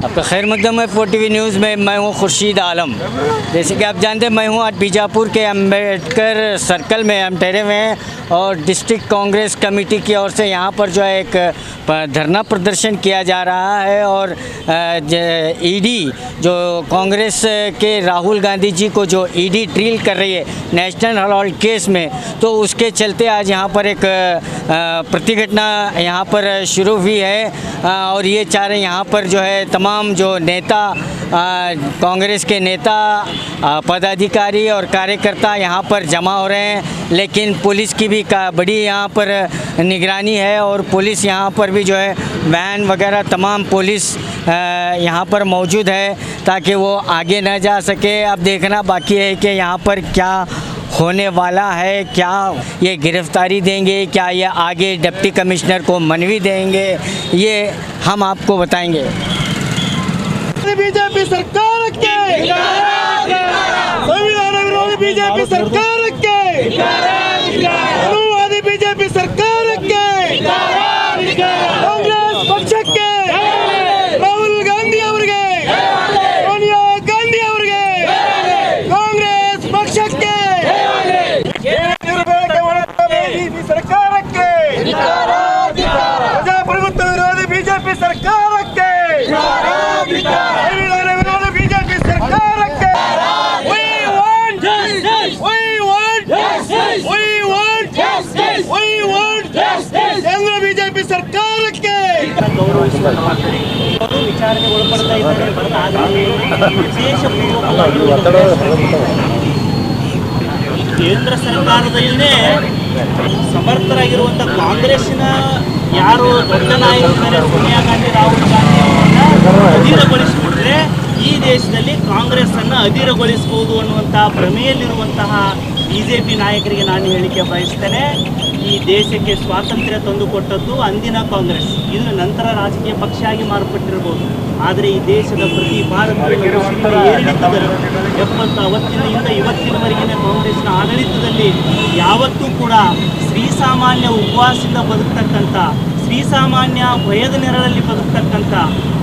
आपका खैर मकदम है 4TV न्यूज़ में। मैं हूँ खुर्शीद आलम। जैसे कि आप जानते हैं, मैं हूँ आज बीजापुर के अम्बेडकर सर्कल में हम ठहरे हुए हैं और डिस्ट्रिक्ट कांग्रेस कमेटी की ओर से यहाँ पर जो है एक धरना प्रदर्शन किया जा रहा है और ईडी जो कांग्रेस के राहुल गांधी जी को जो ईडी ट्रील कर रही है नेशनल हेराल्ड केस में, तो उसके चलते आज यहाँ पर एक प्रतिघटना यहाँ पर शुरू हुई है और ये चाह रहे यहाँ पर जो है तमाम जो नेता कांग्रेस के नेता पदाधिकारी और कार्यकर्ता यहाँ पर जमा हो रहे हैं, लेकिन पुलिस की भी बड़ी यहाँ पर निगरानी है और पुलिस यहाँ पर भी जो है वैन वगैरह तमाम पुलिस यहाँ पर मौजूद है ताकि वो आगे न जा सके। अब देखना बाकी है कि यहाँ पर क्या होने वाला है, क्या ये गिरफ्तारी देंगे, क्या ये आगे डिप्टी कमिश्नर को मनवी देंगे, ये हम आपको बताएंगे। बीजेपी सरकार के संविधान विरोधी बीजेपी सरकार के अनुवादी बीजेपी सरकार के कांग्रेस पक्ष के राहुल गांधी ಅವರಿಗೆ ಸೋನಿಯಾ ಗಾಂಧಿ ಅವರಿಗೆ ಕಾಂಗ್ರೆಸ್ ಪಕ್ಷಕ್ಕೆ बीजेपी सरकार के प्रजाप्रभुत्व विरोधी बीजेपी सरकार के बीजेपी सरकार के केंद्र बीजेपी सरकार के ವಿಚಾರಣೆ ಒಳಪಡ್ತಾ ಕೇಂದ್ರ ಸರ್ಕಾರದಲ್ಲಿನೇ ಸಮರ್ಥರಾಗಿರುವಂಥ ಕಾಂಗ್ರೆಸ್ಸಿನ ಯಾರು ದೊಡ್ಡ ನಾಯಕರಿದ್ದಾರೆ ಸೋನಿಯಾ ಗಾಂಧಿ ರಾಹುಲ್ ಗಾಂಧಿ ಅವರನ್ನು ಅಧೀನಗೊಳಿಸಿಬಿಟ್ರೆ ಈ ದೇಶದಲ್ಲಿ ಕಾಂಗ್ರೆಸ್ಸನ್ನು ಅಧೀನಗೊಳಿಸಬಹುದು ಅನ್ನುವಂಥ ಭ್ರಮೆಯಲ್ಲಿರುವಂತಹ ಬಿಜೆಪಿ ನಾಯಕರಿಗೆ ನಾನು ಹೇಳಿಕೆ ಬಯಸ್ತೇನೆ. ಈ ದೇಶಕ್ಕೆ ಸ್ವಾತಂತ್ರ್ಯ ತಂದುಕೊಟ್ಟದ್ದು ಅಂದಿನ ಕಾಂಗ್ರೆಸ್, ಇದು ನಂತರ ರಾಜಕೀಯ ಪಕ್ಷ ಆಗಿ ಮಾರ್ಪಟ್ಟಿರಬಹುದು. ಆದರೆ ಈ ದೇಶದ ಪ್ರತಿ ಭಾರತೀಯ ಏರಿಳಿತದಲ್ಲಿ 70 ಅವತ್ತಿನಿಂದ ಇವತ್ತಿನವರೆಗಿನ ಕಾಂಗ್ರೆಸ್ನ ಆಡಳಿತದಲ್ಲಿ ಯಾವತ್ತೂ ಕೂಡ ಶ್ರೀಸಾಮಾನ್ಯ ಉಪವಾಸದಿಂದ ಬದುಕ್ತಕ್ಕಂಥ, ಶ್ರೀಸಾಮಾನ್ಯ ಭಯದ ನೆರಳಲ್ಲಿ ಬದುಕ್ತಕ್ಕಂಥ,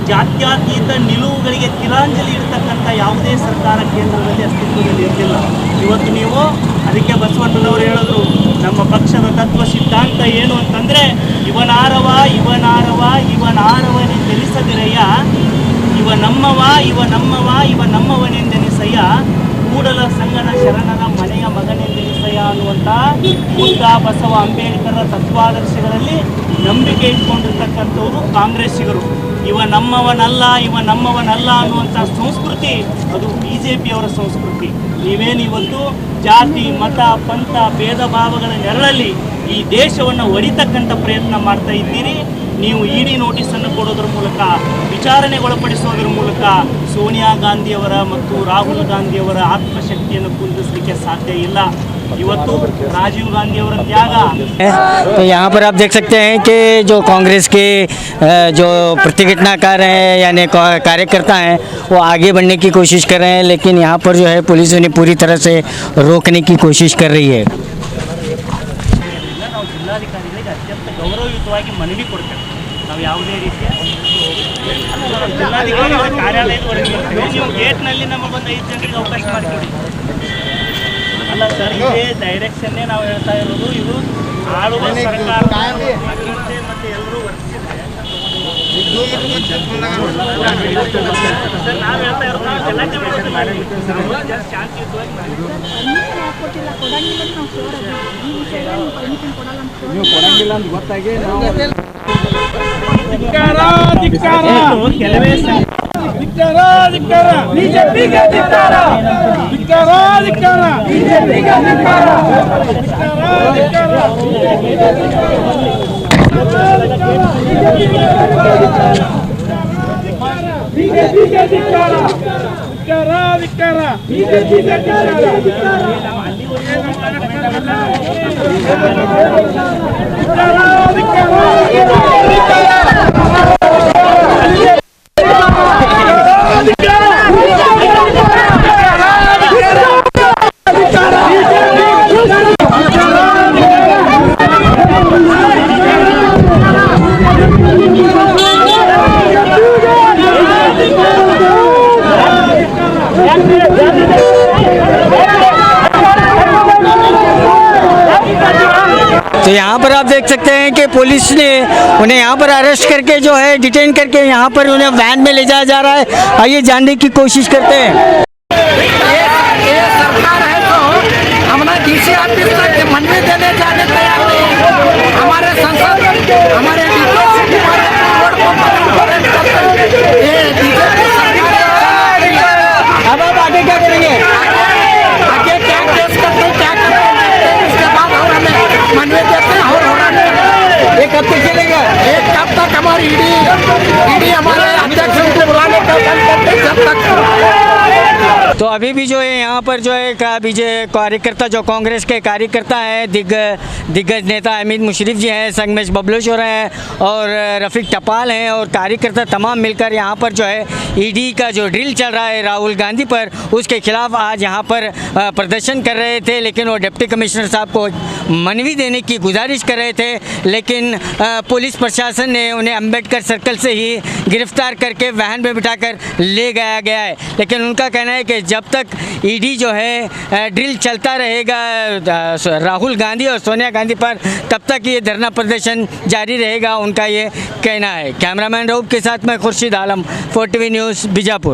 ಜಾತ್ಯತೀತ ನಿಲುವುಗಳಿಗೆ ತಿಲಾಂಜಲಿ ಇಡ್ತಕ್ಕಂಥ ಯಾವುದೇ ಸರ್ಕಾರ ಕೇಂದ್ರದಲ್ಲಿ ಅಸ್ತಿತ್ವದಲ್ಲಿ ಇರಲಿಲ್ಲ. ಇವತ್ತು ನೀವು ಅದಕ್ಕೆ ಬಸವಣ್ಣನವರು ಹೇಳಿದ್ರು, ನಮ್ಮ ಪಕ್ಷದ ತತ್ವ ಸಿದ್ಧಾಂತ ಏನು ಅಂತಂದರೆ ಇವನಾರವನೆಂದೆನಿಸದಿರಯ್ಯ, ಇವ ನಮ್ಮವನೆಂದೆನಿಸಯ್ಯ, ಕೂಡಲ ಸಂಗನ ಶರಣನ ಮನೆಯ ಮಗನೆಂದೆನಿಸಯ್ಯ ಅನ್ನುವಂಥ ಬುದ್ಧ ಬಸವ ಅಂಬೇಡ್ಕರ ತತ್ವಾದರ್ಶಗಳಲ್ಲಿ ನಂಬಿಕೆ ಇಟ್ಕೊಂಡಿರ್ತಕ್ಕಂಥವರು ಕಾಂಗ್ರೆಸ್ಸಿಗರು. ಇವ ನಮ್ಮವನಲ್ಲ ಅನ್ನುವಂಥ ಸಂಸ್ಕೃತಿ ಅದು ಬಿಜೆಪಿಯವರ ಸಂಸ್ಕೃತಿ. ನೀವೇನು ಇವತ್ತು ಜಾತಿ ಮತ ಪಂಥ ಭೇದ ಭಾವಗಳ ನೆರಳಲ್ಲಿ ಈ ದೇಶವನ್ನು ಒಡಿತಕ್ಕಂಥ ಪ್ರಯತ್ನ ಮಾಡ್ತಾ ಇದ್ದೀರಿ. ನೀವು ಇಡಿ ನೋಟಿಸನ್ನು ಕೊಡೋದ್ರ ಮೂಲಕ, ವಿಚಾರಣೆಗೊಳಪಡಿಸೋದ್ರ ಮೂಲಕ ಸೋನಿಯಾ ಗಾಂಧಿಯವರ ಮತ್ತು ರಾಹುಲ್ ಗಾಂಧಿಯವರ ಆತ್ಮಶಕ್ತಿಯನ್ನು ಕುಂದಿಸಲಿಕ್ಕೆ ಸಾಧ್ಯ ಇಲ್ಲ. ಇವತ್ತು राजीव गांधी और त्याग। तो यहाँ पर आप देख सकते हैं कि जो कांग्रेस के जो प्रतिघटनाकार हैं यानी कार्यकर्ता हैं वो आगे बढ़ने की कोशिश कर रहे हैं, लेकिन यहाँ पर जो है पुलिस उन्हें पूरी तरह से रोकने की कोशिश कर रही है। ಜಿಲ್ಲಾಧಿಕಾರಿಗಳಿಗೆ ಅತ್ಯಂತ ಗೌರವಯುತವಾಗಿ ಮನವಿ ಕೊಡ್ತೇವೆ. ನಾವು ಯಾವುದೇ ರೀತಿಯ ಜಿಲ್ಲಾಧಿಕಾರಿಗಳ ಕಾರ್ಯಾಲಯದವರೆಗೆ ಬರ್ತೇವೆ. ನೀವು ಗೇಟ್ನಲ್ಲಿ ನಮಗೆ ಒಂದು 5 ಜನರಿಗೆ ಅವಕಾಶ ಮಾಡಿಕೊಡಿ. ಅಲ್ಲ ಸರ್, ಇದೇ ಡೈರೆಕ್ಷನ್ನೇ ನಾವು ಹೇಳ್ತಾ ಇರೋದು. ಇದು ಆಳುವ ಸರ್ಕಾರ ಮತ್ತು ಎಲ್ಲರೂ ವರ್ತಿಸಿದ್ರೆ ಸರ್ ನಾವು ಹೇಳ್ತಾ ಇರೋದು ಗಲಾಟೆ ಶಾಂತಿಯುತವಾಗಿ ಕೊಡಂಗಿಲ್ಲ ಅಂತ ಗೊತ್ತಾಗಿ ಕೆಲವೇ ಬಿಜೆಪಿಗೆ ಧಿಕ್ಕಾರ, ಬಿಜೆಪಿಗೆ ಧಿಕ್ಕಾರ. यहाँ पर आप देख सकते हैं कि पुलिस ने उन्हें यहाँ पर अरेस्ट करके जो है डिटेन करके यहाँ पर उन्हें वैन में ले जाया जा रहा है। आइए जानने की कोशिश करते हैं। ये सरकार है तो हमारा डीसी ऑफिस तक मनवी देने जाने तैयार नहीं। हमारे संसद हमारे रोड को ये बीजेपी सरकार अब आप आगे क्या करेंगे? आगे क्या केस करते हैं, क्या करते हैं, इसके बाद और हमें मनवी देते हैं और होना नहीं। ये कब तक चलेगा? एक कब तक हमारी ईडी हमारे अध्यक्ष को बुलाने का काम करते हैं जब तक। तो अभी भी जो है यहाँ पर जो है कार्यकर्ता जो कांग्रेस के कार्यकर्ता हैं, दिग्गज नेता अहमद मुशर्रफ जी हैं, संगमेश बबलेश्वर हैं और रफ़ीक टपाल हैं और कार्यकर्ता तमाम मिलकर यहाँ पर जो है ईडी का जो ड्रिल चल रहा है राहुल गांधी पर, उसके खिलाफ आज यहाँ पर प्रदर्शन कर रहे थे। लेकिन वो डिप्टी कमिश्नर साहब को मनवी देने की गुजारिश कर रहे थे, लेकिन पुलिस प्रशासन ने उन्हें अम्बेडकर सर्कल से ही गिरफ्तार करके वाहन में बिठाकर ले गया है। लेकिन उनका कहना है कि जब तक ईडी जो है ड्रिल चलता रहेगा राहुल गांधी और सोनिया गांधी पर, तब तक ये धरना प्रदर्शन जारी रहेगा, उनका ये कहना है। कैमरामैन रऊफ के साथ मैं खुर्शीद आलम, 4 टीवी न्यूज़ बीजापुर।